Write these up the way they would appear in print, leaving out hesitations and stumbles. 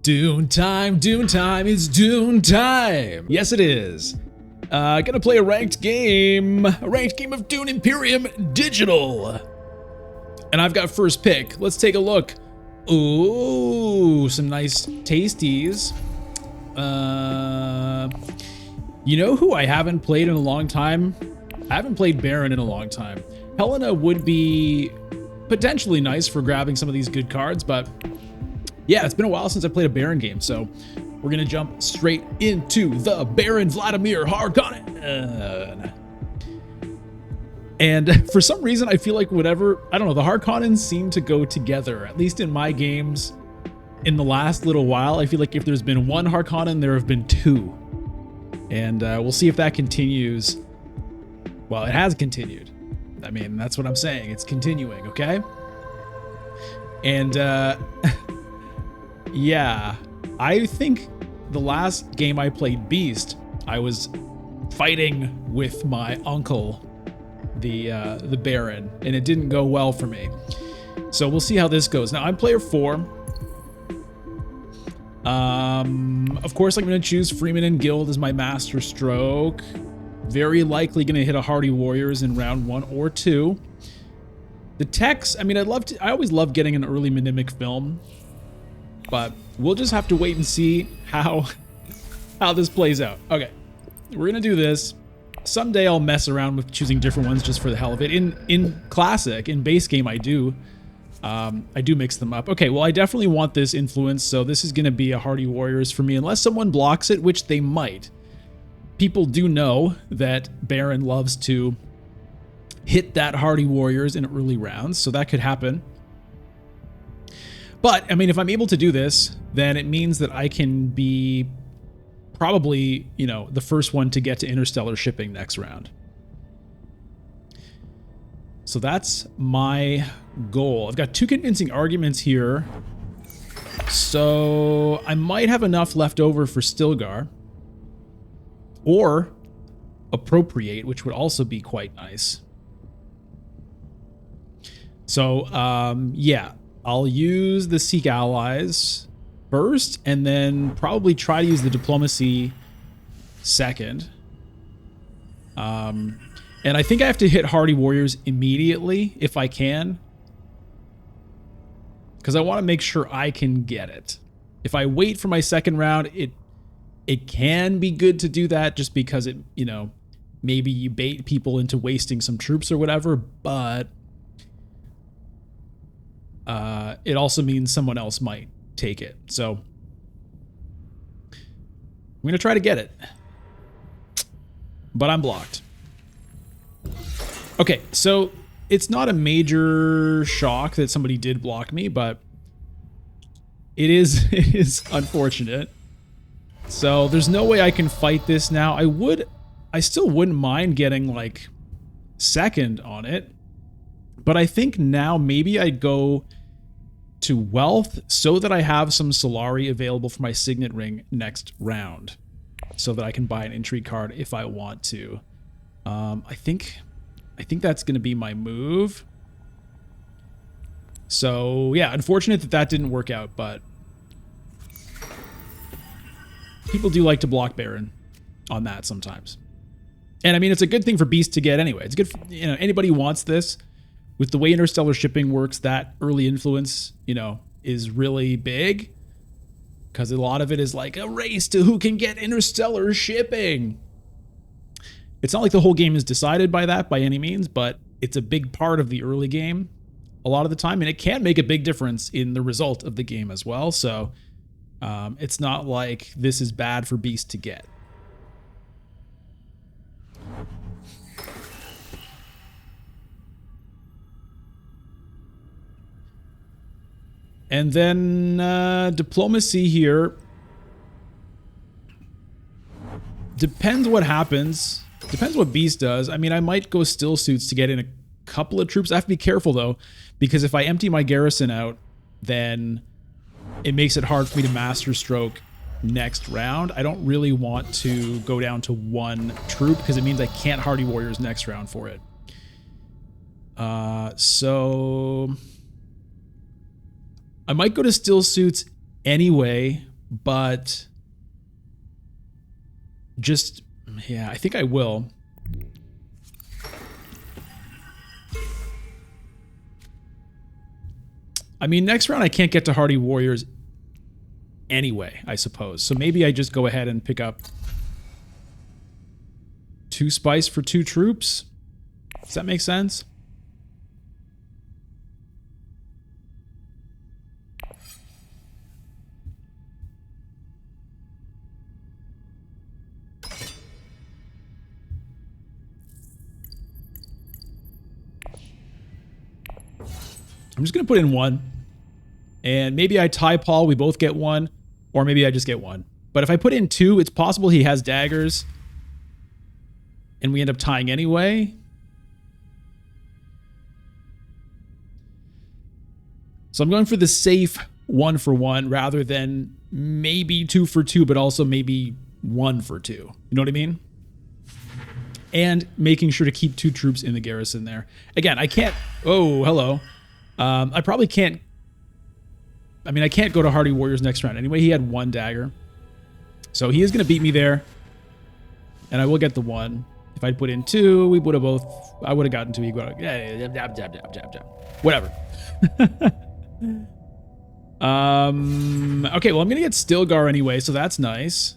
Dune time, it's Dune time! Yes, it is. Gonna play a ranked game of Dune Imperium Digital. And I've got first pick. Let's take a look. Ooh, some nice tasties. You know who I haven't played in a long time? I haven't played Baron in a long time. Helena would be potentially nice for grabbing some of these good cards, but yeah, it's been a while since I played a Baron game, so we're gonna jump straight into the Baron Vladimir Harkonnen. And for some reason, I feel like whatever, I don't know, the Harkonnens seem to go together, at least in my games in the last little while. I feel like if there's been one Harkonnen, there have been two. And we'll see if that continues. Well, it has continued. I mean, that's what I'm saying. It's continuing, okay? And yeah, I think the last game I played Beast, I was fighting with my uncle, the Baron, and it didn't go well for me. So we'll see how this goes. Now I'm player 4. Of course, I'm going to choose Freeman and Guild as my master stroke. Very likely going to hit a Hardy Warriors in round 1 or 2. The techs, I mean, I always love getting an early Mnemic film, but we'll just have to wait and see how this plays out. Okay, we're going to do this. Someday I'll mess around with choosing different ones just for the hell of it. In Classic, in base game, I do mix them up. Okay, well, I definitely want this influence, so this is going to be a Hardy Warriors for me, unless someone blocks it, which they might. People do know that Baron loves to hit that Hardy Warriors in early rounds, so that could happen. But, I mean, if I'm able to do this, then it means that I can be probably, you know, the first one to get to interstellar shipping next round. So that's my goal. I've got 2 convincing arguments here. So I might have enough left over for Stilgar. Or Appropriate, which would also be quite nice. So, yeah, I'll use the Seek Allies first, and then probably try to use the Diplomacy second. And I think I have to hit Hardy Warriors immediately, if I can. Because I want to make sure I can get it. If I wait for my second round, it can be good to do that just because it, you know, maybe you bait people into wasting some troops or whatever, but it also means someone else might take it. So I'm going to try to get it, but I'm blocked. Okay, so it's not a major shock that somebody did block me, but it is unfortunate. So there's no way I can fight this now. I still wouldn't mind getting like second on it, but I think now maybe I'd go to Wealth so that I have some Solari available for my Signet Ring next round, so that I can buy an Intrigue card if I want to. I think that's going to be my move. So yeah, unfortunate that didn't work out, but people do like to block Baron on that sometimes. And I mean, it's a good thing for Beast to get anyway. It's good for, you know, anybody who wants this. With the way interstellar shipping works, that early influence, you know, is really big. Because a lot of it is like a race to who can get interstellar shipping. It's not like the whole game is decided by that by any means, but it's a big part of the early game a lot of the time. And it can make a big difference in the result of the game as well. So it's not like this is bad for Beast to get. And then Diplomacy here. Depends what happens. Depends what Beast does. I mean, I might go Still Suits to get in a couple of troops. I have to be careful, though, because if I empty my garrison out, then it makes it hard for me to Master Stroke next round. I don't really want to go down to 1 troop because it means I can't Hardy Warriors next round for it. So I might go to Still Suits anyway, but just, yeah, I think I will. I mean, next round I can't get to Hardy Warriors anyway, I suppose. So maybe I just go ahead and pick up 2 spice for 2 troops. Does that make sense? I'm just going to put in 1. And maybe I tie Paul, we both get 1. Or maybe I just get 1. But if I put in 2, it's possible he has daggers. And we end up tying anyway. So I'm going for the safe 1 for 1 rather than maybe 2 for 2, but also maybe 1 for 2. You know what I mean? And making sure to keep 2 troops in the garrison there. Again, I can't... Oh, hello. I probably can't... I mean, I can't go to Hardy Warriors next round. Anyway, he had 1 dagger. So he is going to beat me there. And I will get the 1. If I'd put in 2, we would have both... I would have gotten 2 equal. Yeah, jab, jab, jab, jab, jab. Whatever. Okay, well, I'm going to get Stilgar anyway, so that's nice.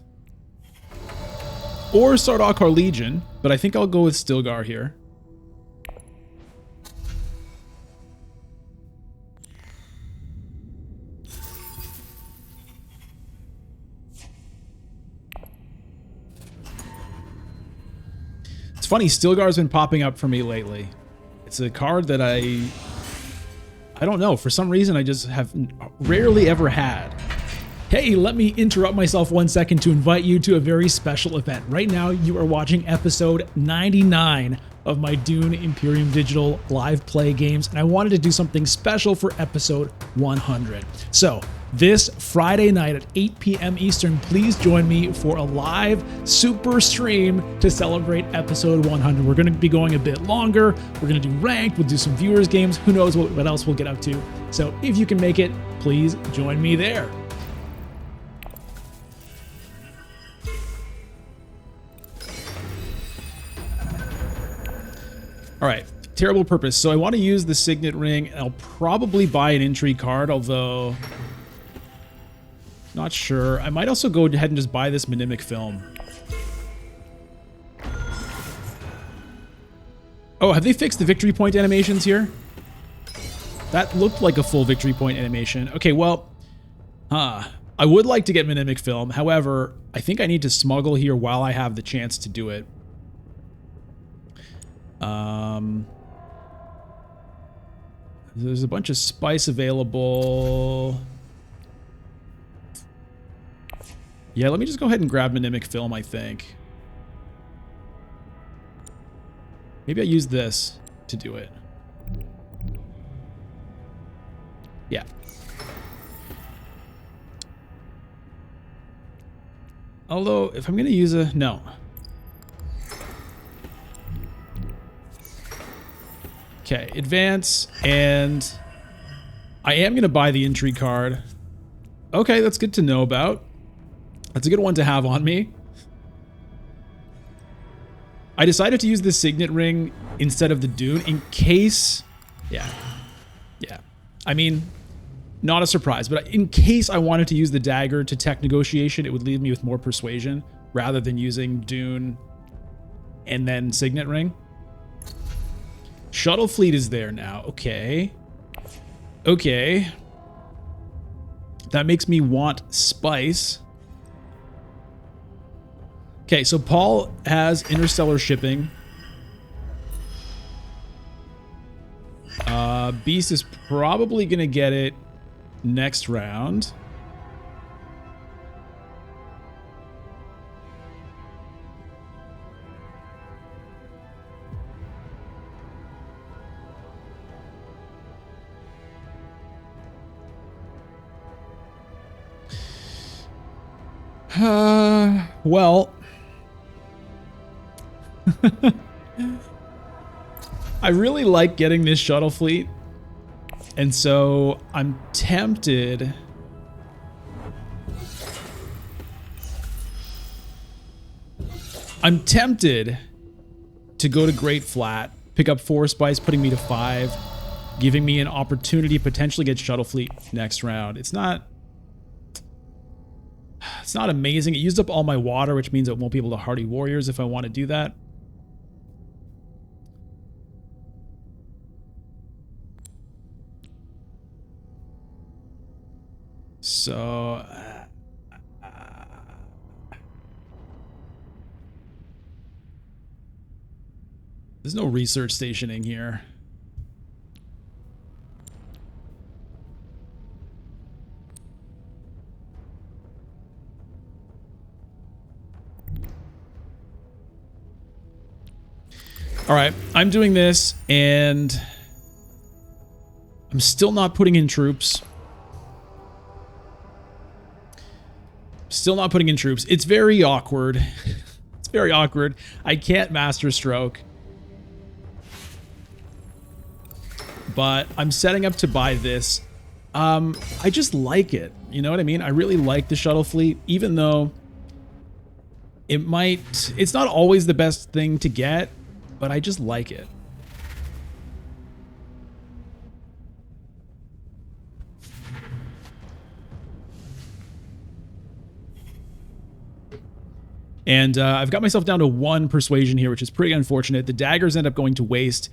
Or Sardaukar Legion, but I think I'll go with Stilgar here. It's funny, Stilgar's been popping up for me lately. It's a card that I don't know, for some reason I just have rarely ever had. Hey, let me interrupt myself 1 second to invite you to a very special event. Right now, you are watching episode 99 of my Dune Imperium Digital live play games, and I wanted to do something special for episode 100. So, this Friday night at 8 p.m. Eastern, please join me for a live super stream to celebrate episode 100. We're going to be going a bit longer. We're going to do ranked. We'll do some viewers games. Who knows what else we'll get up to. So if you can make it, please join me there. All right, terrible purpose. So I want to use the Signet Ring, and I'll probably buy an intrigue card, although... not sure. I might also go ahead and just buy this Mnemonic Film. Oh, have they fixed the victory point animations here? That looked like a full victory point animation. Okay, well, I would like to get Mnemonic Film. However, I think I need to smuggle here while I have the chance to do it. There's a bunch of spice available. Yeah, let me just go ahead and grab Mnemonic Film, I think. Maybe I use this to do it. Yeah. Although, if I'm going to use a... no. Okay, advance, and I am going to buy the intrigue card. Okay, that's good to know about. That's a good one to have on me. I decided to use the Signet Ring instead of the Dune in case... yeah. Yeah. I mean, not a surprise, but in case I wanted to use the dagger to tech negotiation, it would leave me with more persuasion rather than using Dune and then Signet Ring. Shuttle fleet is there now. Okay. Okay. That makes me want spice. Okay, so Paul has interstellar shipping. Beast is probably going to get it next round. Well... I really like getting this shuttle fleet, and so I'm tempted I'm tempted to go to Great Flat, pick up 4 spice, putting me to 5, giving me an opportunity to potentially get Shuttle Fleet next round. It's not amazing. It used up all my water, which means I won't be able to Hardy Warriors if I want to do that. So there's no research stationing here. All right, I'm doing this, and I'm still not putting in troops. Still not putting in troops. It's very awkward. It's very awkward. I can't master stroke. But I'm setting up to buy this. I just like it. You know what I mean? I really like the shuttle fleet, even though it's not always the best thing to get, but I just like it. And I've got myself down to 1 persuasion here, which is pretty unfortunate. The daggers end up going to waste.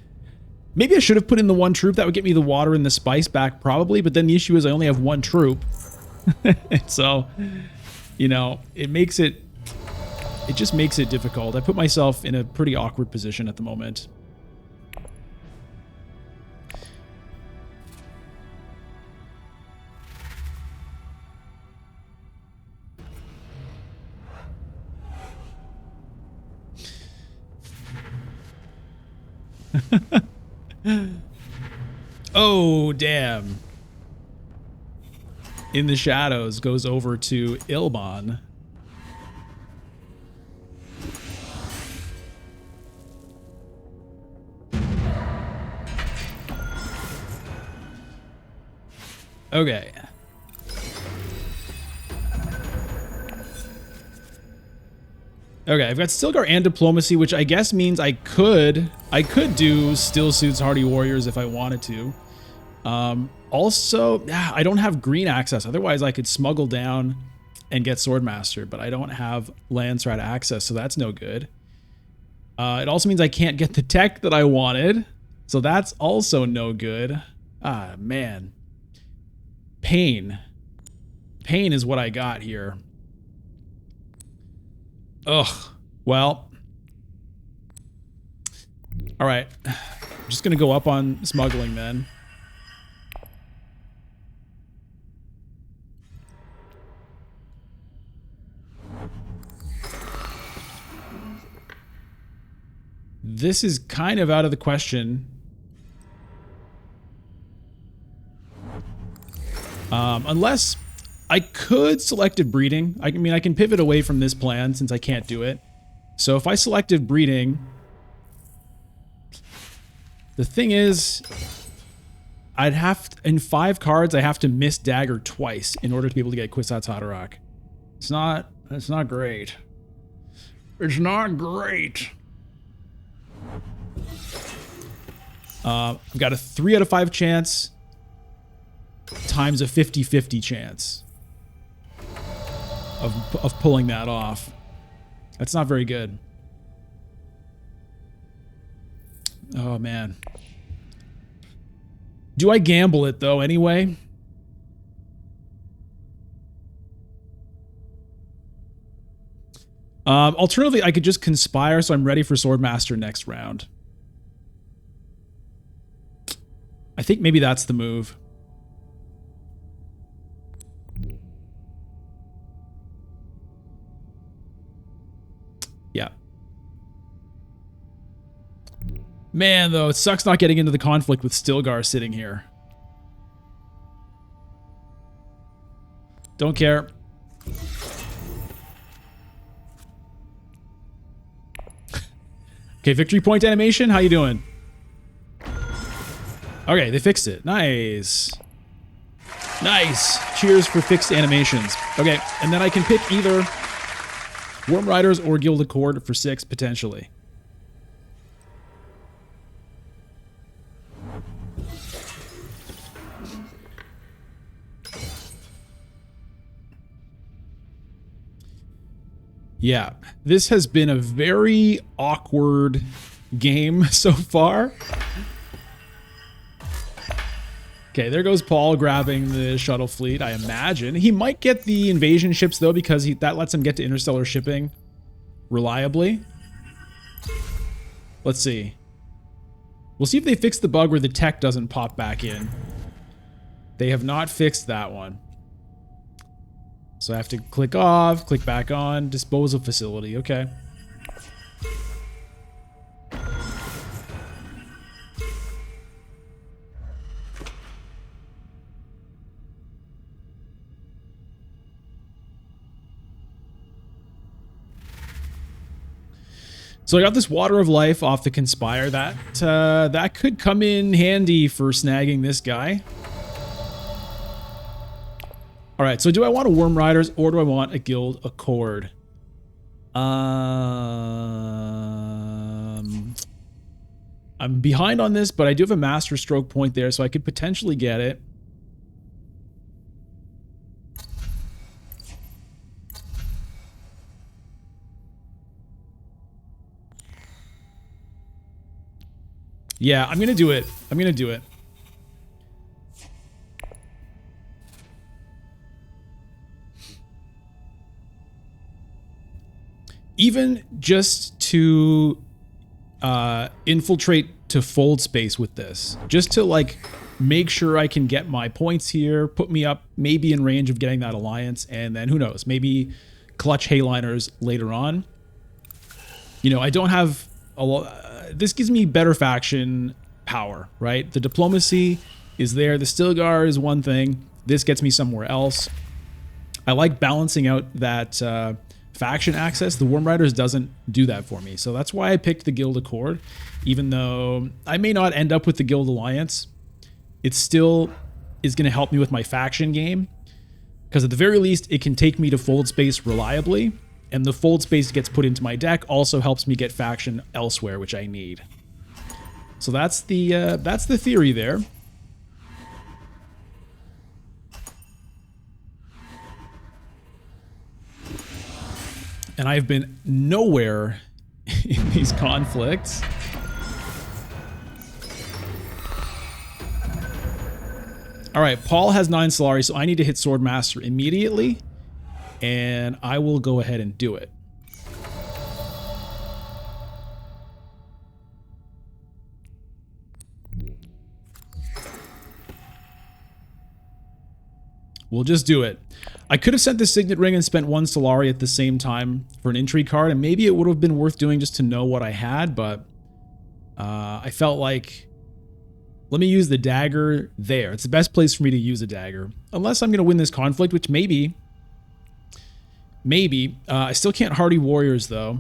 Maybe I should have put in the 1 troop. That would get me the water and the spice back, probably. But then the issue is I only have 1 troop. So, you know, it just makes it difficult. I put myself in a pretty awkward position at the moment. Oh, damn. In the Shadows goes over to Ilbon. Okay. Okay, I've got Stilgar and Diplomacy, which I guess means I could do Still Suits Hardy Warriors if I wanted to. Also, I don't have green access. Otherwise, I could smuggle down and get Swordmaster, but I don't have Landsrat access, so that's no good. It also means I can't get the tech that I wanted, so that's also no good. Ah, man. Pain. Pain is what I got here. Ugh. Well. All right. I'm just going to go up on smuggling then. This is kind of out of the question. Unless I could selective breeding. I mean, I can pivot away from this plan since I can't do it. So if I selective breeding, the thing is, I'd have to, in 5 cards, I have to miss dagger twice in order to be able to get Kwisatz Haderach. It's not great. It's not great. I've got a 3 out of 5 chance times a 50-50 chance of pulling that off. That's not very good. Oh, man. Do I gamble it, though, anyway? Alternatively, I could just conspire so I'm ready for Swordmaster next round. I think maybe that's the move. Yeah. Man, though, it sucks not getting into the conflict with Stilgar sitting here. Don't care. Okay, victory point animation. How you doing? Okay, they fixed it. Nice. Nice. Cheers for fixed animations. Okay, and then I can pick either Worm Riders or Guild Accord for 6, potentially. Yeah, this has been a very awkward game so far. Okay, there goes Paul grabbing the shuttle fleet, I imagine. He might get the invasion ships, though, because that lets him get to interstellar shipping reliably. Let's see. We'll see if they fix the bug where the tech doesn't pop back in. They have not fixed that one. So I have to click off, click back on, disposal facility, okay. So I got this Water of Life off the Conspire. That could come in handy for snagging this guy. All right, so do I want a Worm Riders or do I want a Guild Accord? I'm behind on this, but I do have a Master Stroke point there, so I could potentially get it. Yeah, I'm gonna do it. I'm gonna do it. Even just to infiltrate to fold space with this, just to like make sure I can get my points here, put me up maybe in range of getting that alliance, and then who knows, maybe clutch Hayliners later on. You know, I don't have a lot. This gives me better faction power, right? The diplomacy is there. The Stilgar is one thing. This gets me somewhere else. I like balancing out that faction access. The Worm Riders doesn't do that for me. So that's why I picked the Guild Accord. Even though I may not end up with the Guild Alliance, it still is going to help me with my faction game. Because at the very least, it can take me to fold space reliably. And the fold space gets put into my deck also helps me get faction elsewhere, which I need. So that's the theory there. And I've been nowhere in these conflicts. All right, Paul has 9 Solari, so I need to hit Swordmaster immediately. And I will go ahead and do it. We'll just do it. I could have sent the Signet Ring and spent 1 Solari at the same time for an intrigue card, and maybe it would have been worth doing just to know what I had, but I felt like, let me use the dagger there. It's the best place for me to use a dagger. Unless I'm going to win this conflict, which maybe. Maybe. I still can't Hardy Warriors, though.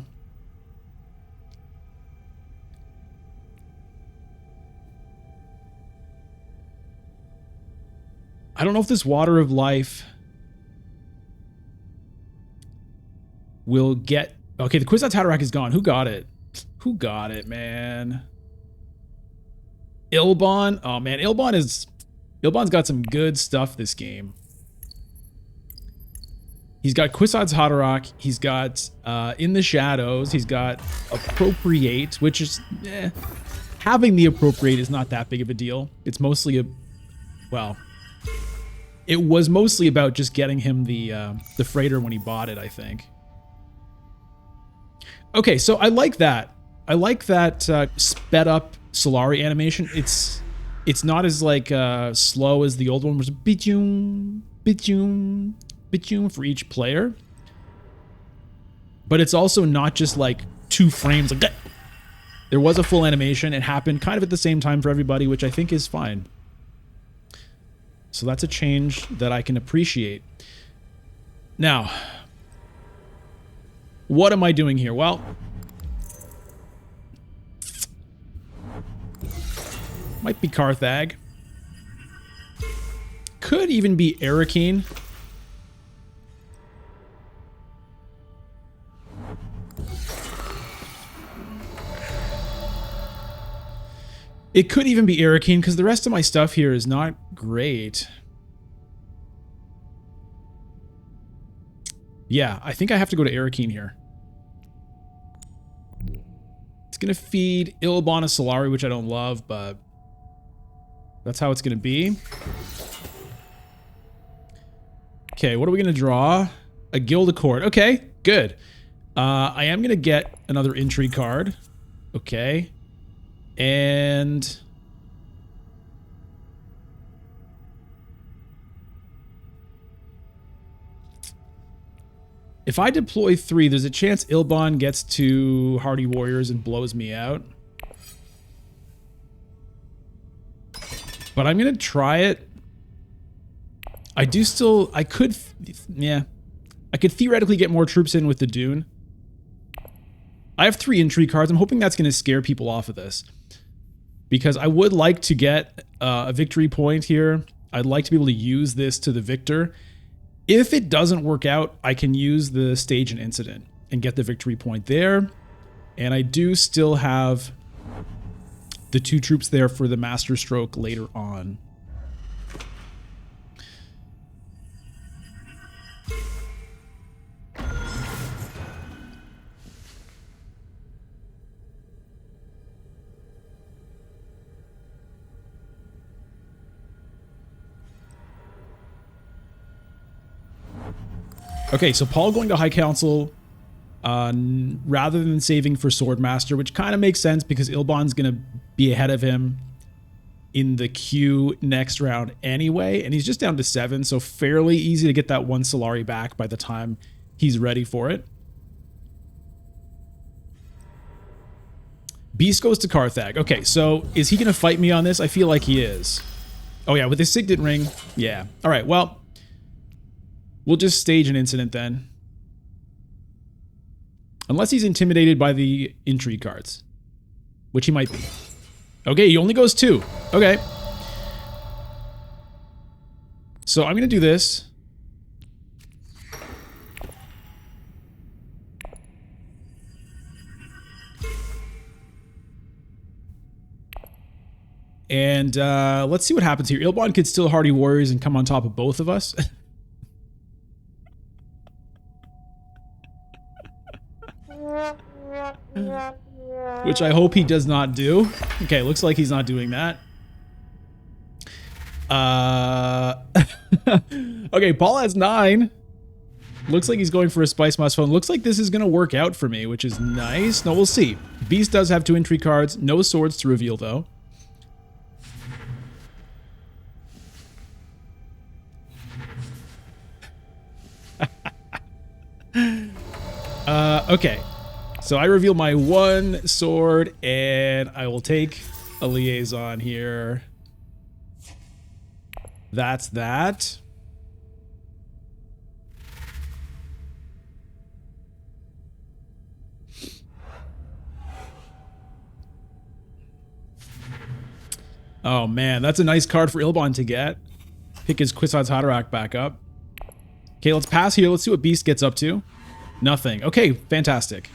I don't know if this Water of Life will get... Okay, the Kwisatz Haderach is gone. Who got it? Who got it, man? Ilbon? Oh, man. Ilbon's got some good stuff this game. He's got Kwisatz Haderach. He's got In the Shadows. He's got Appropriate, which is... having the Appropriate is not that big of a deal. It's mostly a... Well... It was mostly about just getting him the freighter when he bought it, I think. Okay, so I like that. I like that sped up Solari animation. It's not as like slow as the old one, which was bichum, bichum, bichum for each player. But it's also not just like 2 frames like that. There was a full animation. It happened kind of at the same time for everybody, which I think is fine. So that's a change that I can appreciate. Now, what am I doing here? Well, might be Carthag. Could even be Arakeen. It could even be Arakeen because the rest of my stuff here is not great. Yeah, I think I have to go to Arakeen here. It's going to feed Ilbana Solari, which I don't love, but that's how it's going to be. Okay, what are we going to draw? A Guild Accord. Okay, good. I am going to get another intrigue card. Okay. And if I deploy 3, there's a chance Ilban gets to Hardy Warriors and blows me out. But I'm going to try it. I could theoretically get more troops in with the Dune. I have 3 intrigue cards. I'm hoping that's going to scare people off of this. Because I would like to get a victory point here. I'd like to be able to use this to the victor. If it doesn't work out, I can use the stage and incident and get the victory point there. And I do still have the 2 troops there for the master stroke later on. Okay, so Paul going to High Council rather than saving for Swordmaster, which kind of makes sense because Ilban's going to be ahead of him in the queue next round anyway, and he's just down to 7, so fairly easy to get that 1 Solari back by the time he's ready for it. Beast goes to Carthag. Okay, so is he going to fight me on this? I feel like he is. Oh yeah, with his Signet Ring. Yeah. All right, well, we'll just stage an incident then. Unless he's intimidated by the intrigue cards. Which he might be. Okay, he only goes 2. Okay. So I'm going to do this. And let's see what happens here. Ilban could still Hardy Warriors and come on top of both of us. Which I hope he does not do. Okay, looks like he's not doing that. Okay, Paul has 9. Looks like he's going for a Spice Mouse phone. Looks like this is going to work out for me, which is nice. No, we'll see. Beast does have 2 intrigue cards. No swords to reveal, though. Okay. So I reveal my 1 sword, and I will take a liaison here. That's that. Oh man, that's a nice card for Ilban to get. Pick his Kwisatz Haderach back up. Okay, let's pass here. Let's see what Beast gets up to. Nothing. Okay, fantastic.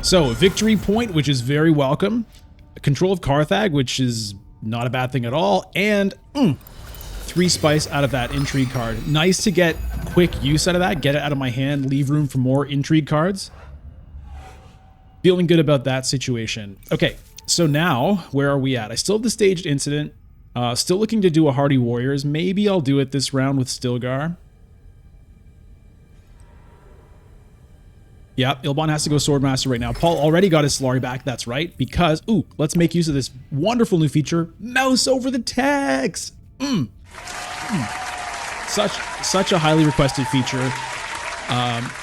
So, a victory point, which is very welcome. Control of Carthag, which is not a bad thing at all. And 3 spice out of that intrigue card. Nice to get quick use out of that. Get it out of my hand. Leave room for more intrigue cards. Feeling good about that situation. Okay, so now, where are we at? I still have the staged incident. Still looking to do a Hardy Warriors. Maybe I'll do it this round with Stilgar. Yeah, Ilban has to go Swordmaster right now. Paul already got his Solari back, that's right, because, ooh, let's make use of this wonderful new feature, Mouse over the text. Such a highly requested feature.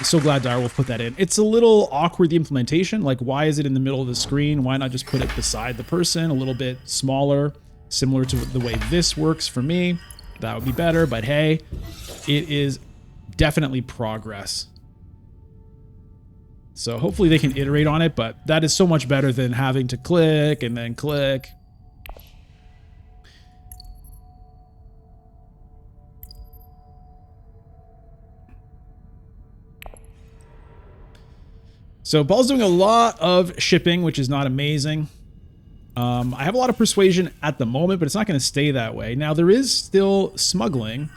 So glad Direwolf put that in. It's a little awkward, the implementation. Like, why is it in the middle of the screen? Why not just put it beside the person, a little bit smaller, similar to the way this works for me? That would be better, but hey, it is definitely progress. So hopefully they can iterate on it, but that is so much better than having to click and then click. So Paul's doing a lot of shipping, which is not amazing. I have a lot of persuasion at the moment, but it's not going to stay that way. Now there is still smuggling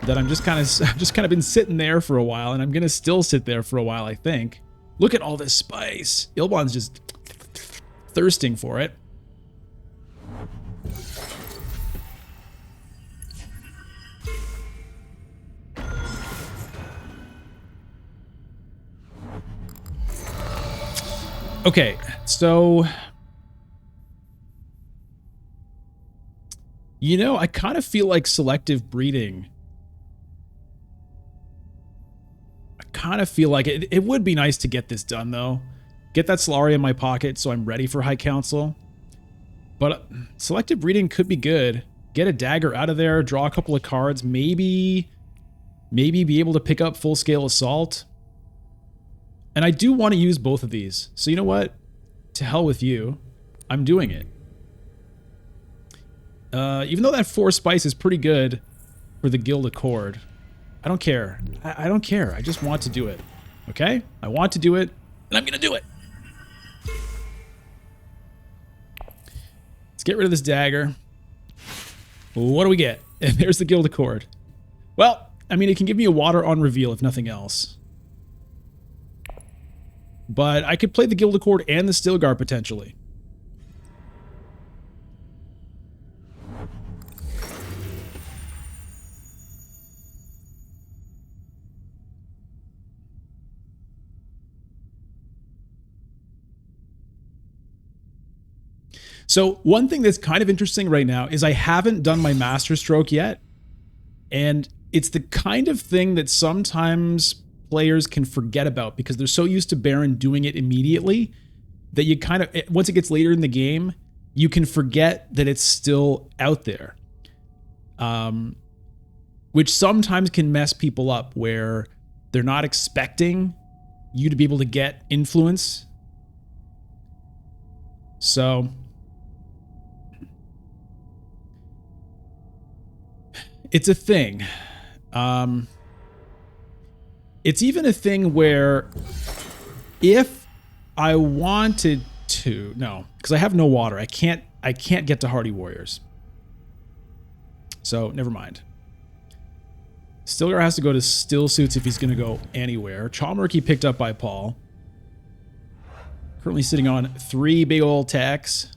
that I'm just kind of been sitting there for a while, and I'm going to still sit there for a while, I think. Look at all this spice. Ilbon's just thirsting for it. Okay, so, you know, I kind of feel like selective breeding. I kind of feel like it would be nice to get this done, though. Get that Solari in my pocket so I'm ready for High Council. But selective breeding could be good. Get a dagger out of there, draw a couple of cards, maybe be able to pick up full-scale assault. And I do want to use both of these. So you know what? To hell with you. I'm doing it. Even though that 4 spice is pretty good for the Guild Accord, I don't care. I don't care. I just want to do it. Okay? I want to do it, and I'm going to do it. Let's get rid of this dagger. What do we get? And there's the Guild Accord. Well, I mean, it can give me a water on reveal if nothing else. But I could play the Guild Accord and the Stilgar potentially. So one thing that's kind of interesting right now is I haven't done my master stroke yet. And it's the kind of thing that sometimes players can forget about because they're so used to Baron doing it immediately that you kind of, once it gets later in the game, you can forget that it's still out there. Which sometimes can mess people up where they're not expecting you to be able to get influence. So it's a thing. It's even a thing where if I wanted to, no, because I have no water. I can't get to Hardy Warriors. So never mind. Stilgar has to go to Still Suits if he's going to go anywhere. Chalmurky picked up by Paul. Currently sitting on 3 big old techs.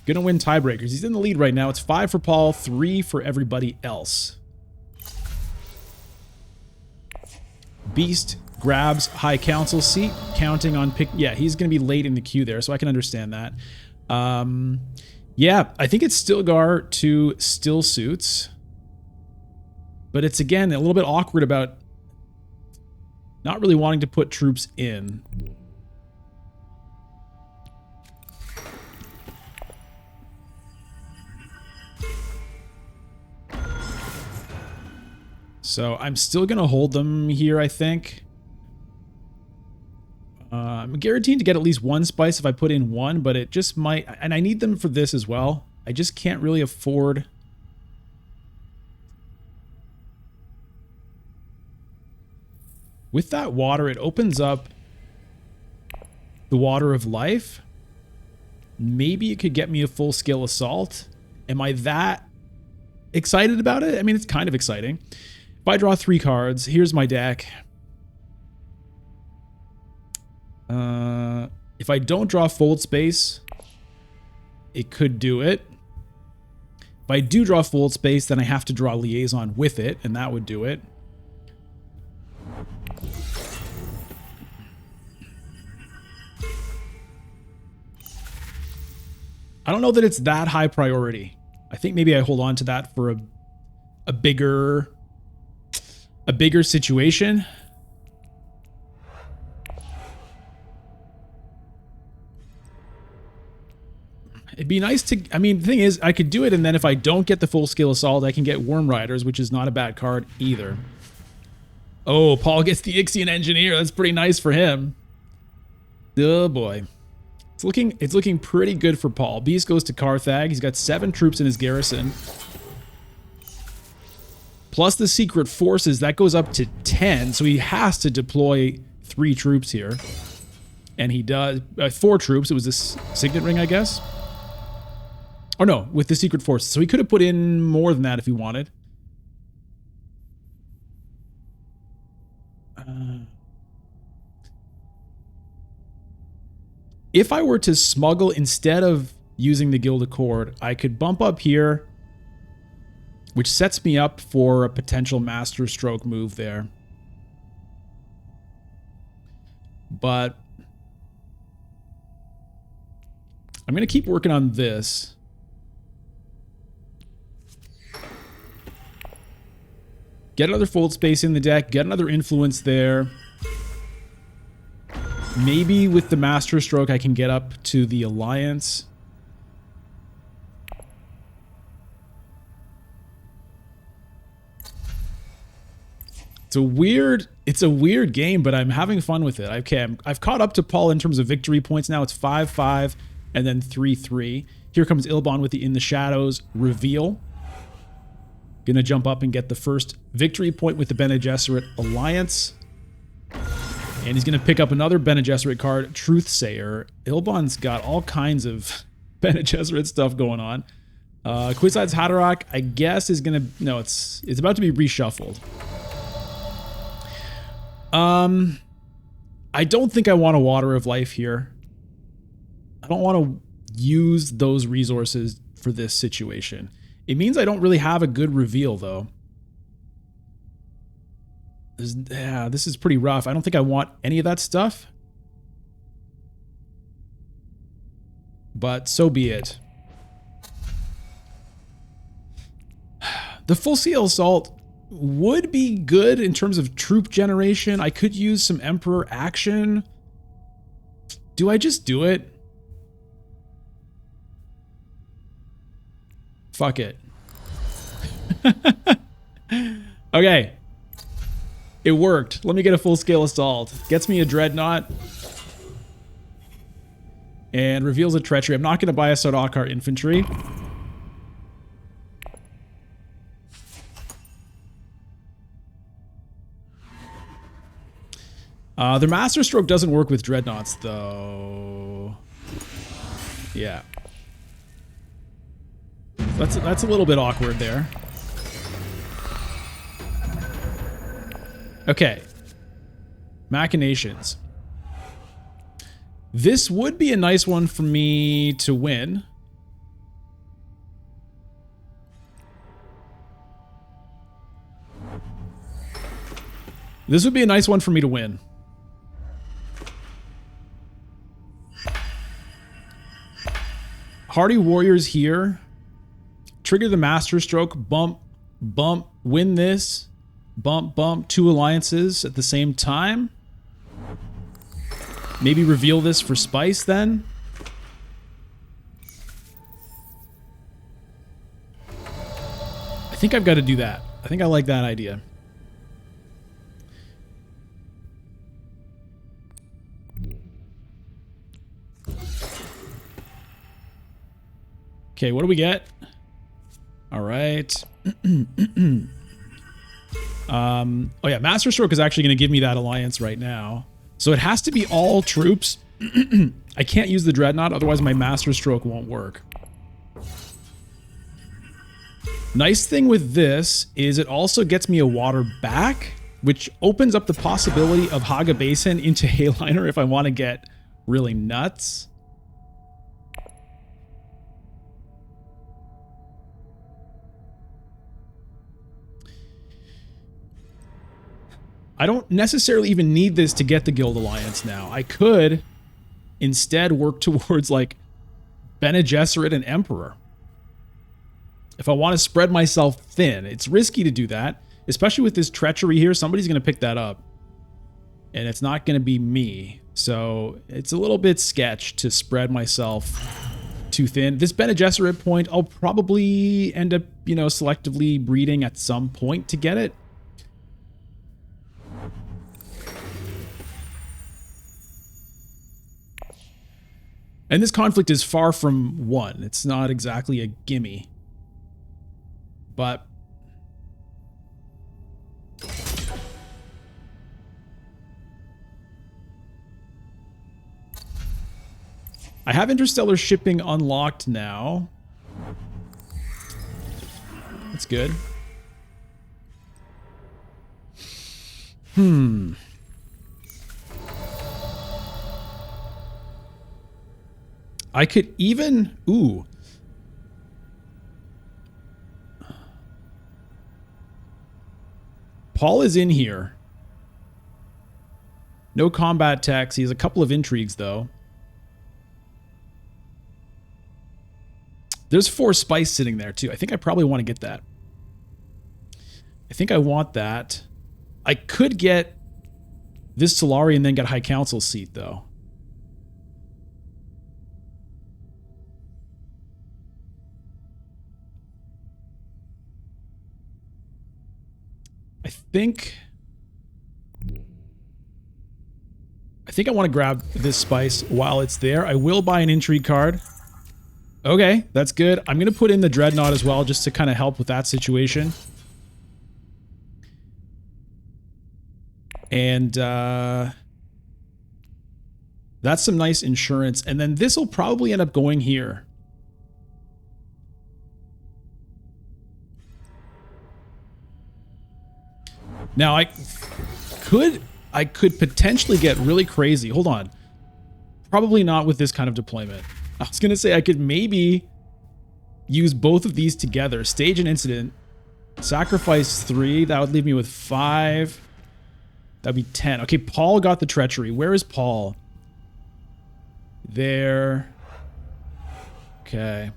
Gonna win tiebreakers. He's in the lead right now. It's 5 for Paul, 3 for everybody else. Beast grabs High Council seat, counting on pick. Yeah, he's going to be late in the queue there, so I can understand that. Yeah, I think it's Stilgar to Still Suits. But it's, again, a little bit awkward about not really wanting to put troops in. So I'm still going to hold them here, I think. I'm guaranteed to get at least 1 spice if I put in 1, but it just might... And I need them for this as well. I just can't really afford... With that water, it opens up the Water of Life. Maybe it could get me a full-scale assault. Am I that excited about it? I mean, it's kind of exciting. If I draw 3 cards, here's my deck. If I don't draw Fold Space, it could do it. If I do draw Fold Space, then I have to draw Liaison with it, and that would do it. I don't know that it's that high priority. I think maybe I hold on to that for a bigger situation. It'd be nice to, I mean, the thing is, I could do it, and then if I don't get the full-scale assault, I can get Worm Riders, which is not a bad card either. Oh, Paul gets the Ixian Engineer. That's pretty nice for him. Oh, boy. It's looking pretty good for Paul. Beast goes to Carthag. He's got 7 troops in his garrison. Plus the secret forces, that goes up to 10, so he has to deploy 3 troops here. And he does 4 troops. It was this signet ring, I guess. Or no, with the secret forces. So he could have put in more than that if he wanted. If I were to smuggle instead of using the Guild Accord, I could bump up here, which sets me up for a potential Master Stroke move there. But I'm going to keep working on this. Get another fold space in the deck, get another influence there. Maybe with the Master Stroke I can get up to the Alliance. It's a weird game, but I'm having fun with it. Okay, I've caught up to Paul in terms of victory points now. It's 5-5 and then 3-3. Here comes Ilbon with the In the Shadows reveal. Gonna jump up and get the first victory point with the Bene Gesserit Alliance. And he's gonna pick up another Bene Gesserit card, Truthsayer. Ilbon's got all kinds of Bene Gesserit stuff going on. Quiside's Haderach, I guess, is gonna... No, it's about to be reshuffled. I don't think I want a Water of Life here. I don't want to use those resources for this situation. It means I don't really have a good reveal, though. This is pretty rough. I don't think I want any of that stuff. But so be it. The Full Scale Assault would be good in terms of troop generation. I could use some Emperor action. Do I just do it? Fuck it. Okay. It worked. Let me get a full-scale assault. Gets me a Dreadnought. And reveals a treachery. I'm not going to buy a Sardaukar infantry. Their Master Stroke doesn't work with Dreadnoughts, though. Yeah. That's a little bit awkward there. Okay. Machinations. This would be a nice one for me to win. This would be a nice one for me to win. Hardy Warriors here. Trigger the Master Stroke. Bump, bump, win this. Bump, bump, 2 alliances at the same time. Maybe reveal this for Spice then. I think I've got to do that. I think I like that idea. Okay, what do we get? All right. Oh yeah, Master Stroke is actually going to give me that alliance right now. So it has to be all troops. I can't use the Dreadnought, otherwise my Master Stroke won't work. Nice thing with this is it also gets me a water back, which opens up the possibility of Haga Basin into Hayliner if I want to get really nuts. I don't necessarily even need this to get the Guild Alliance now. I could instead work towards like Bene Gesserit and Emperor. If I want to spread myself thin, it's risky to do that, especially with this treachery here. Somebody's going to pick that up and it's not going to be me. So it's a little bit sketch to spread myself too thin. This Bene Gesserit point, I'll probably end up, you know, selectively breeding at some point to get it. And this conflict is far from won. It's not exactly a gimme. But I have interstellar shipping unlocked now. That's good. I could even... Ooh. Paul is in here. No combat techs. He has a couple of intrigues, though. There's 4 spice sitting there, too. I think I probably want to get that. I think I want that. I could get this Solari and then get High Council seat, though. I think I want to grab this spice while it's there. I will buy an intrigue card. Okay, that's good. I'm going to put in the Dreadnought as well, just to kind of help with that situation. And that's some nice insurance. And then this will probably end up going here. Now I could potentially get really crazy. Hold on. Probably not with this kind of deployment. I was going to say I could maybe use both of these together. Stage an incident. Sacrifice 3. That would leave me with 5. That'd be 10. Okay, Paul got the treachery. Where is Paul? There. Okay.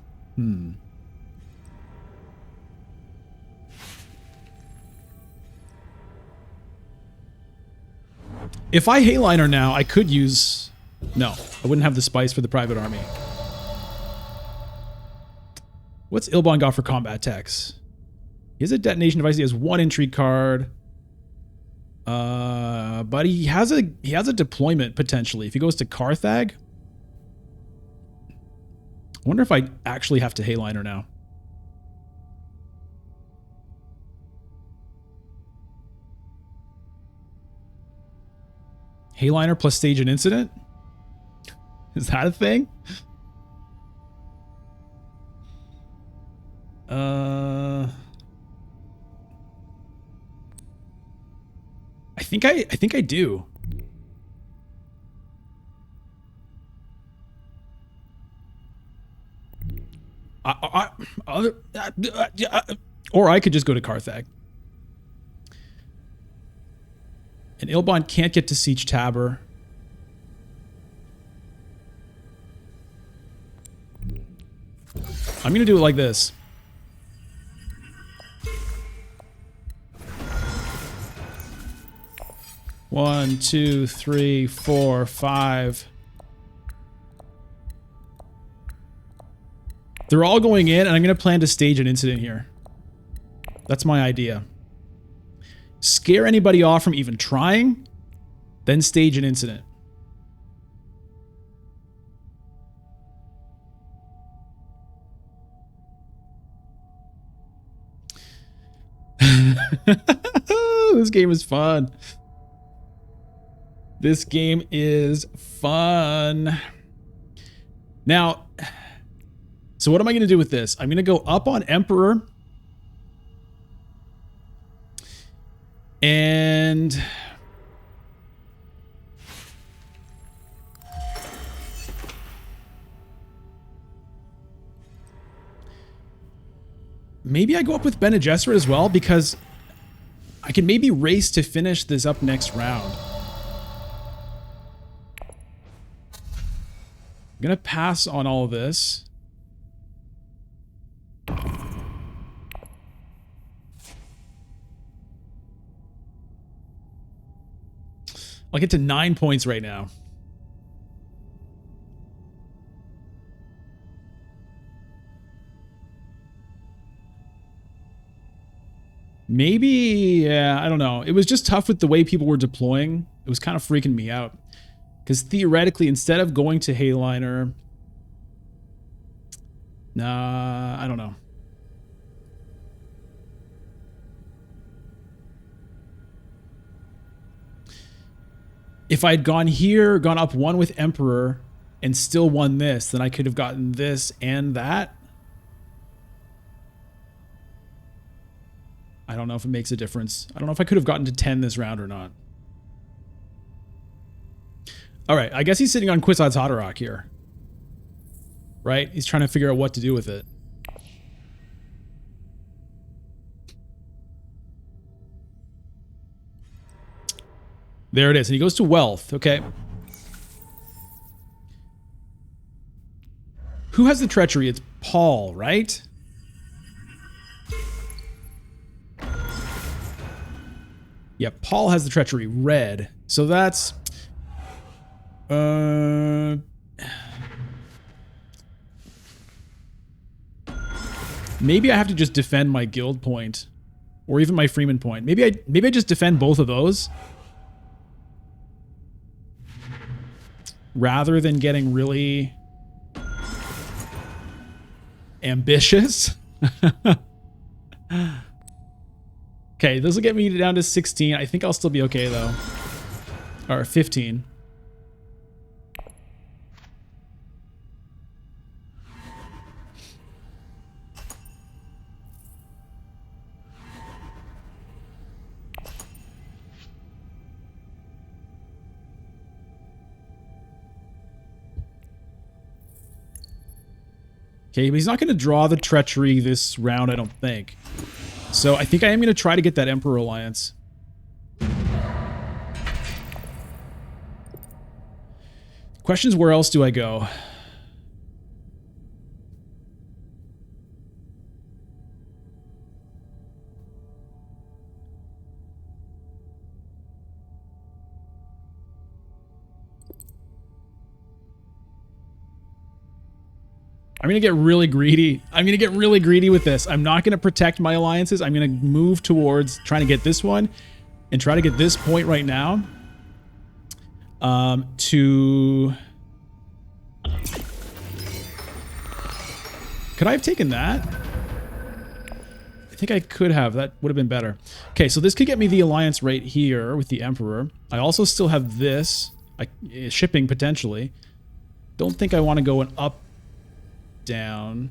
If I Hayliner now, I could use... No, I wouldn't have the spice for the private army. What's Ilbon got for combat techs? He has a detonation device. He has 1 intrigue card. But he has a deployment potentially. If he goes to Carthag. I wonder if I actually have to Hayliner now. Hayliner plus stage an incident? Is that a thing? I think I do. Or I could just go to Carthag. And Ilbon can't get to Siege Tabor. I'm going to do it like this. One, two, three, 4, 5. They're all going in, and I'm going to plan to stage an incident here. That's my idea. Scare anybody off from even trying, then stage an incident. This game is fun. This game is fun. Now, so what am I going to do with this? I'm going to go up on Emperor. And maybe I go up with Bene Gesserit as well, because I can maybe race to finish this up next round. I'm going to pass on all of this. I'll get to 9 points right now. Maybe, yeah, I don't know. It was just tough with the way people were deploying. It was kind of freaking me out. Because theoretically, instead of going to Hayliner... Nah, I don't know. If I'd gone here, gone up 1 with Emperor, and still won this, then I could have gotten this and that. I don't know if it makes a difference. I don't know if I could have gotten to 10 this round or not. All right, I guess he's sitting on Kwisatz Haderach here. Right? He's trying to figure out what to do with it. There it is. And he goes to wealth. Okay. Who has the treachery? It's Paul, right? Yeah, Paul has the treachery. Red. So that's... maybe I have to just defend my guild point. Or even my Freeman point. Maybe I just defend both of those. Rather than getting really... ambitious. Okay, this will get me down to 16. I think I'll still be okay, though. Or 15. Okay, but he's not going to draw the treachery this round, I don't think. So I think I am going to try to get that Emperor Alliance. Question is, where else do I go? I'm going to get really greedy. I'm going to get really greedy with this. I'm not going to protect my alliances. I'm going to move towards trying to get this one and try to get this point right now. Could I have taken that? I think I could have. That would have been better. Okay, so this could get me the alliance right here with the Emperor. I also still have this. Shipping, potentially. Don't think I want to go an up, down.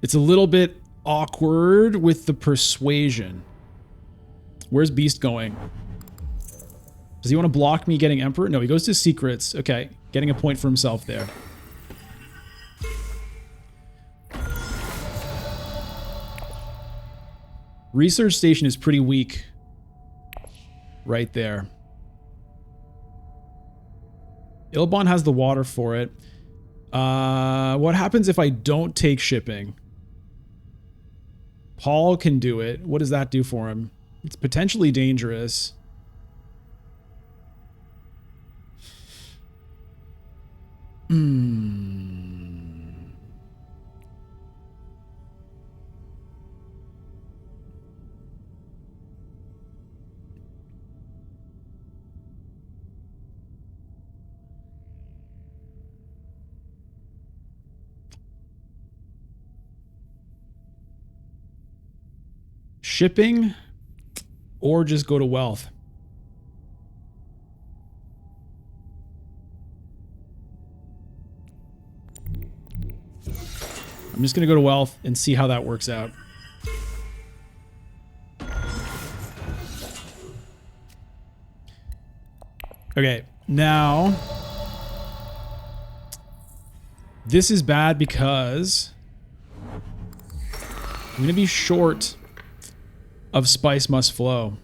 It's a little bit awkward with the persuasion. Where's Beast going? Does he want to block me getting Emperor? No, he goes to secrets. Okay, getting a point for himself there. Research station is pretty weak. Right there. Ilbon has the water for it. What happens if I don't take shipping? Paul can do it. What does that do for him? It's potentially dangerous. Shipping or just go to wealth. I'm just going to go to wealth and see how that works out. Okay, now this is bad because I'm going to be short of Spice Must Flow.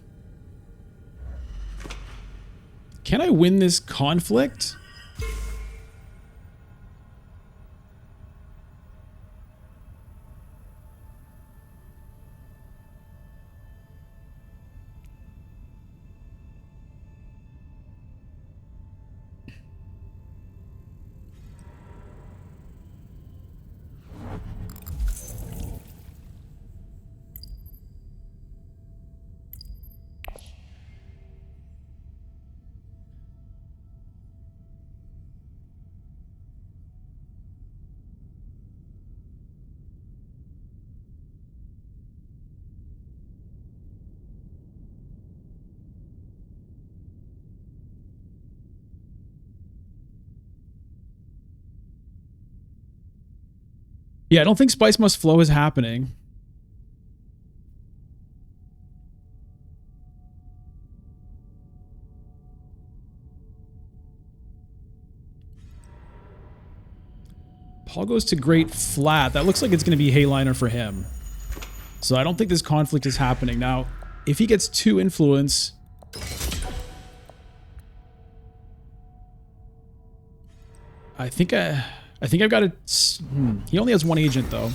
Can I win this conflict? Yeah, I don't think Spice Must Flow is happening. Paul goes to Great Flat. That looks like it's going to be Hayliner for him. So I don't think this conflict is happening. Now, if he gets 2 influence... I think I've got to... He only has 1 agent, though.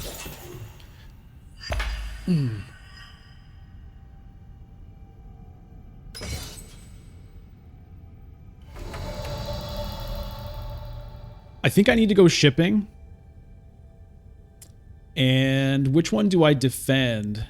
I think I need to go shipping. And which one do I defend?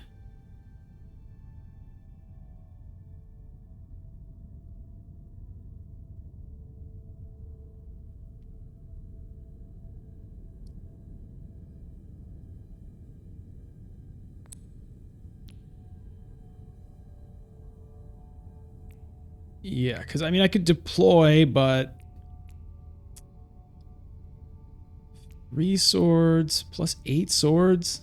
Yeah, because I mean, I could deploy, but 3 swords plus 8 swords.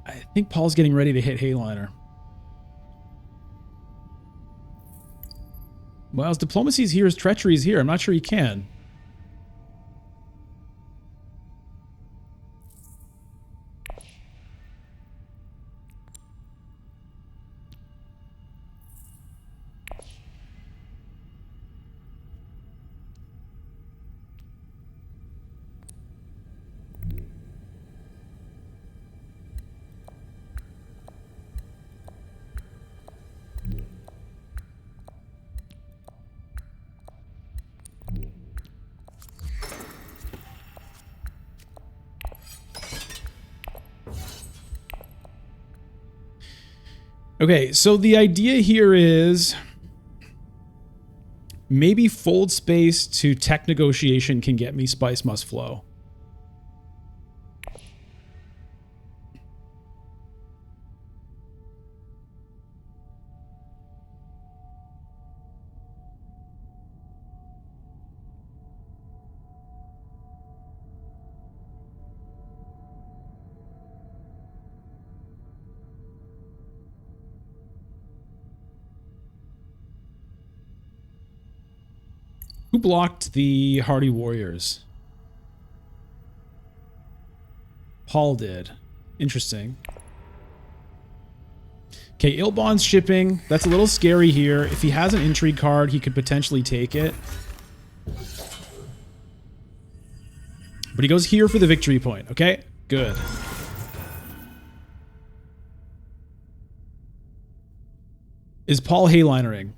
I think Paul's getting ready to hit Hayliner. Well, his diplomacy's here, his treachery's here. I'm not sure he can. Okay, so the idea here is maybe fold space to tech negotiation can get me Spice Must Flow. Who blocked the Hardy Warriors? Paul did. Interesting. Okay, Ilbon's shipping. That's a little scary here. If he has an intrigue card, he could potentially take it. But he goes here for the victory point. Okay, good. Is Paul Haylinering?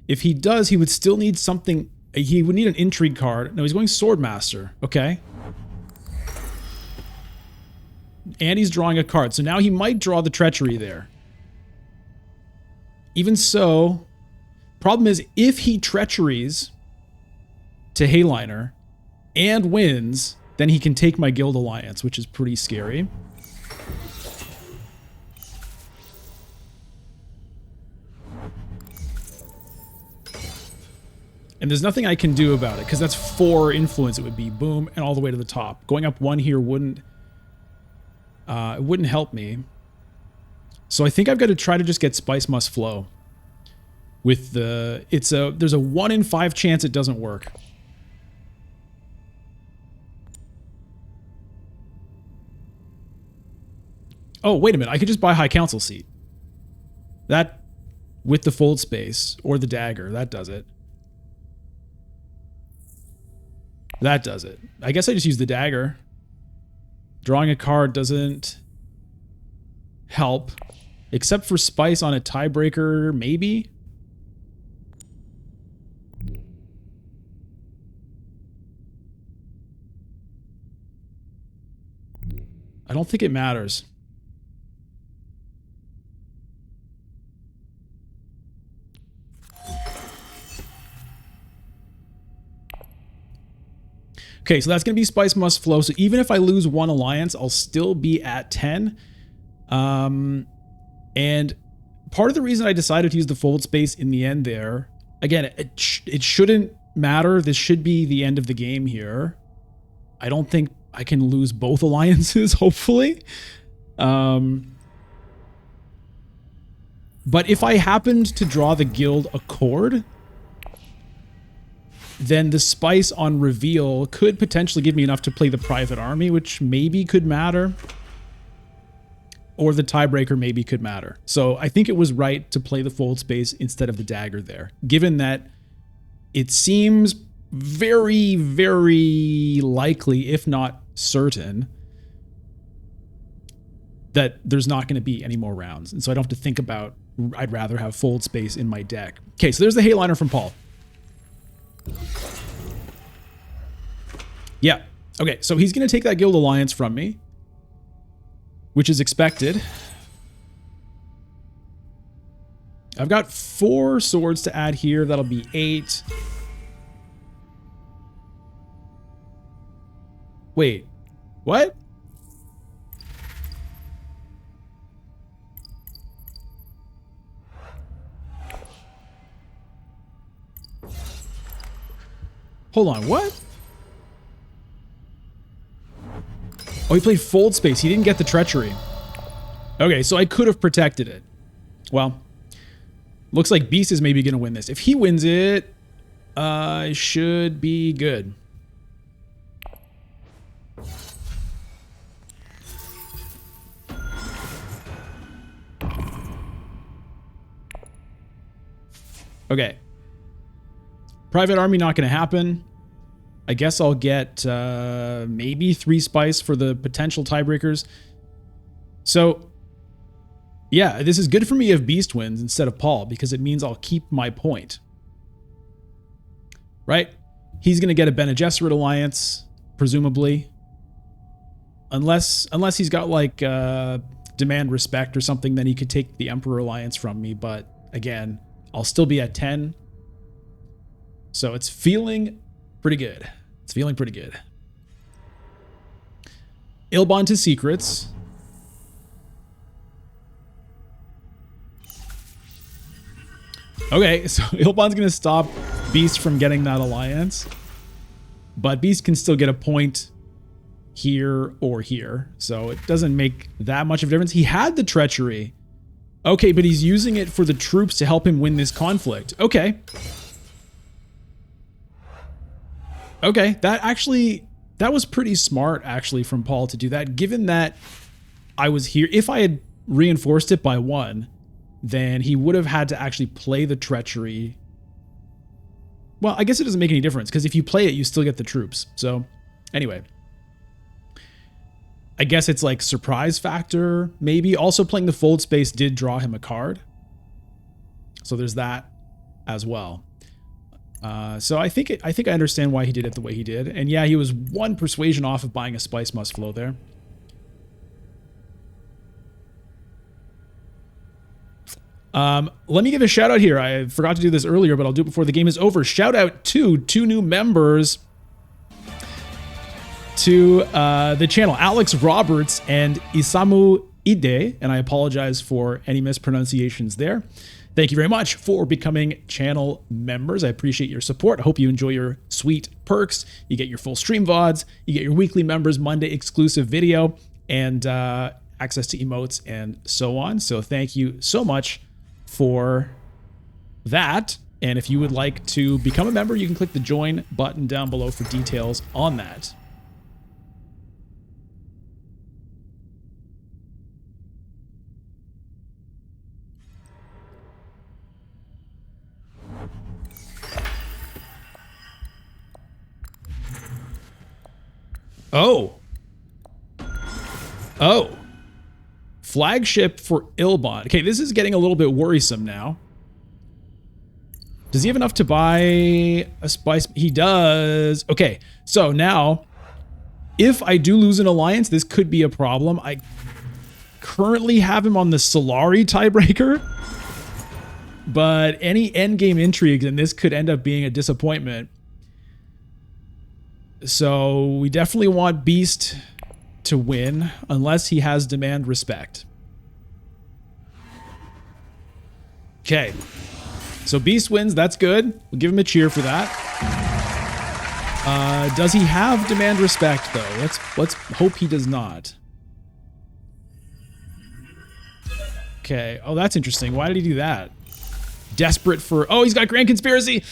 If he does, he would still need something. He would need an intrigue card. No, he's going Swordmaster. Okay. And he's drawing a card. So now he might draw the treachery there. Even so, problem is if he treacheries to Hayliner and wins, then he can take my guild alliance, which is pretty scary. And there's nothing I can do about it, because that's 4 influence it would be. Boom, and all the way to the top. Going up 1 here wouldn't help me. So I think I've got to try to just get Spice Must Flow. With the... there's a 1 in 5 chance it doesn't work. Oh, wait a minute. I could just buy High Council seat. That, with the fold space, or the dagger, that does it. That does it. I guess I just use the dagger. Drawing a card doesn't help. Except for Spice on a tiebreaker, maybe? I don't think it matters. Okay, so that's going to be Spice Must Flow. So even if I lose 1 alliance, I'll still be at 10. And part of the reason I decided to use the fold space in the end there, again, it shouldn't matter. This should be the end of the game here. I don't think I can lose both alliances, hopefully. But if I happened to draw the Guild Accord, then the spice on reveal could potentially give me enough to play the private army, which maybe could matter. Or the tiebreaker maybe could matter. So I think it was right to play the fold space instead of the dagger there, given that it seems very, very likely, if not certain, that there's not going to be any more rounds. And so I don't have to think about, I'd rather have fold space in my deck. Okay, so there's the Hayliner from Paul. Yeah. Okay, so he's going to take that Guild Alliance from me, which is expected. I've got 4 swords to add here. That'll be 8. Wait, what? Hold on, what? Oh, he played fold space. He didn't get the treachery. Okay, so I could have protected it. Well, looks like Beast is maybe going to win this. If he wins it, I should be good. Okay. Private army not going to happen. I guess I'll get maybe 3 spice for the potential tiebreakers. So, yeah, this is good for me if Beast wins instead of Paul, because it means I'll keep my point. Right? He's going to get a Bene Gesserit alliance, presumably. Unless he's got, like, demand respect or something, then he could take the Emperor alliance from me. But, again, I'll still be at 10. So it's feeling pretty good. It's feeling pretty good. Ilbon to Secrets. Okay, so Ilbon's going to stop Beast from getting that alliance. But Beast can still get a point here or here. So it doesn't make that much of a difference. He had the treachery. Okay, but he's using it for the troops to help him win this conflict. Okay. Okay, that was pretty smart, actually, from Paul to do that, given that I was here. If I had reinforced it by 1, then he would have had to actually play the treachery. Well, I guess it doesn't make any difference, because if you play it, you still get the troops. So, anyway. I guess it's like surprise factor, maybe. Also, playing the fold space did draw him a card. So there's that as well. So I think I understand why he did it the way he did. And yeah, he was 1 persuasion off of buying a Spice Must Flow there. Let me give a shout out here. I forgot to do this earlier, but I'll do it before the game is over. Shout out to 2 new members to the channel, Alex Roberts and Isamu Ide. And I apologize for any mispronunciations there. Thank you very much for becoming channel members. I appreciate your support. I hope you enjoy your sweet perks. You get your full stream VODs, you get your weekly members Monday exclusive video, and access to emotes and so on. So thank you so much for that. And if you would like to become a member, you can click the join button down below for details on that. Oh. Flagship for Ilbon. Okay, this is getting a little bit worrisome now. Does he have enough to buy a spice? He does. Okay, so now, if I do lose an alliance, this could be a problem. I currently have him on the Solari tiebreaker, but any endgame intrigues, and this could end up being a disappointment. So we definitely want Beast to win, unless he has demand respect. Okay. So Beast wins, that's good. We'll give him a cheer for that. Does he have demand respect though? Let's hope he does not. Okay. Oh, that's interesting. Why did he do that? Desperate for... Oh, he's got Grand Conspiracy.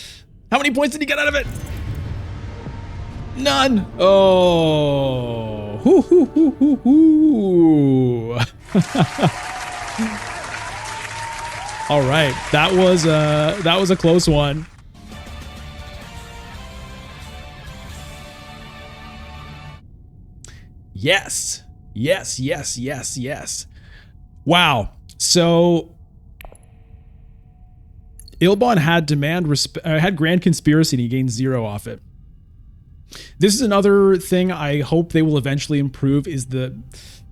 How many points did he get out of it? None. Oh. Hoo, hoo, hoo, hoo, hoo. All right. That was a close one. Yes. Yes, yes, yes, yes. Wow. So Ilbon had had Grand Conspiracy and he gained 0 off it. This is another thing I hope they will eventually improve is it's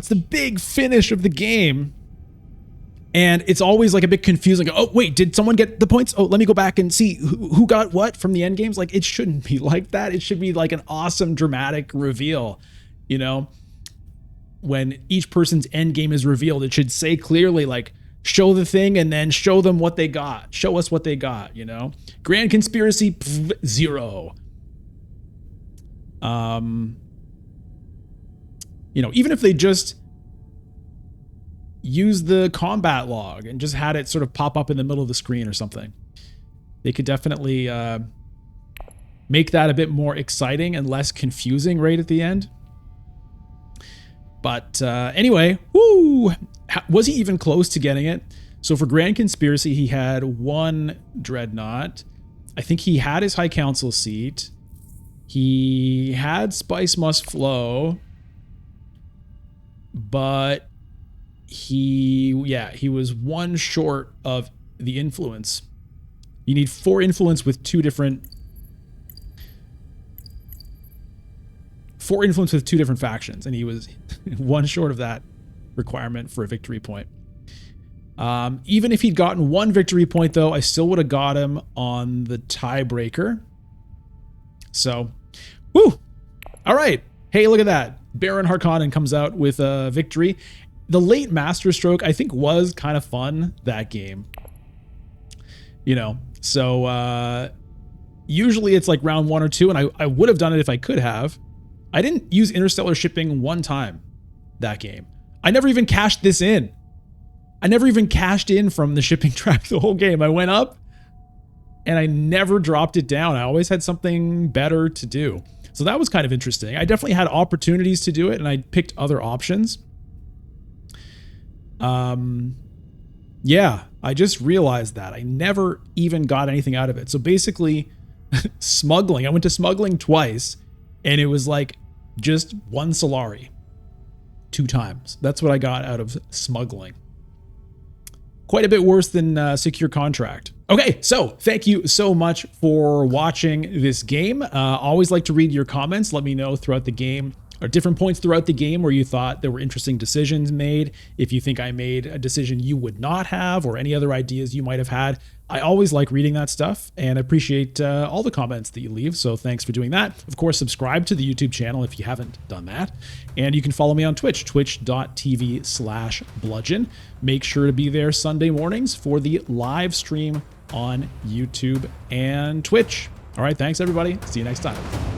the big finish of the game. And it's always like a bit confusing. Oh, wait, did someone get the points? Oh, let me go back and see who got what from the end games. Like, it shouldn't be like that. It should be like an awesome dramatic reveal, you know? When each person's end game is revealed, it should say clearly, like, show the thing and then show them what they got. Show us what they got, you know? Grand Conspiracy, 0. Even if they just use the combat log and just had it sort of pop up in the middle of the screen or something, they could definitely make that a bit more exciting and less confusing right at the end. But anyway, woo! Was he even close to getting it? So for Grand Conspiracy, he had 1 Dreadnought. I think he had his High Council seat. He had Spice Must Flow. But he was 1 short of the influence. You need 4 influence with 2 different... 4 influence with 2 different factions, and he was 1 short of that requirement for a victory point. Even if he'd gotten 1 victory point, though, I still would have got him on the tiebreaker. So, woo! All right. Hey, look at that. Baron Harkonnen comes out with a victory. The late Masterstroke, I think, was kind of fun, that game. So usually it's like round 1 or 2, and I would have done it if I could have. I didn't use interstellar shipping 1 time that game. I never even cashed this in. I never even cashed in from the shipping track the whole game. I went up and I never dropped it down. I always had something better to do. So that was kind of interesting. I definitely had opportunities to do it and I picked other options. Yeah, I just realized that. I never even got anything out of it. So basically, smuggling. I went to smuggling twice and it was like just 1 Solari 2 times. That's what I got out of smuggling. Quite a bit worse than secure contract. Okay, so thank you so much for watching this game. Always like to read your comments. Let me know throughout the game, or different points throughout the game where you thought there were interesting decisions made. If you think I made a decision you would not have, or any other ideas you might have had. I always like reading that stuff and appreciate all the comments that you leave. So thanks for doing that. Of course, subscribe to the YouTube channel if you haven't done that. And you can follow me on Twitch, twitch.tv/bludgeon. Make sure to be there Sunday mornings for the live stream on YouTube and Twitch. All right, thanks everybody. See you next time.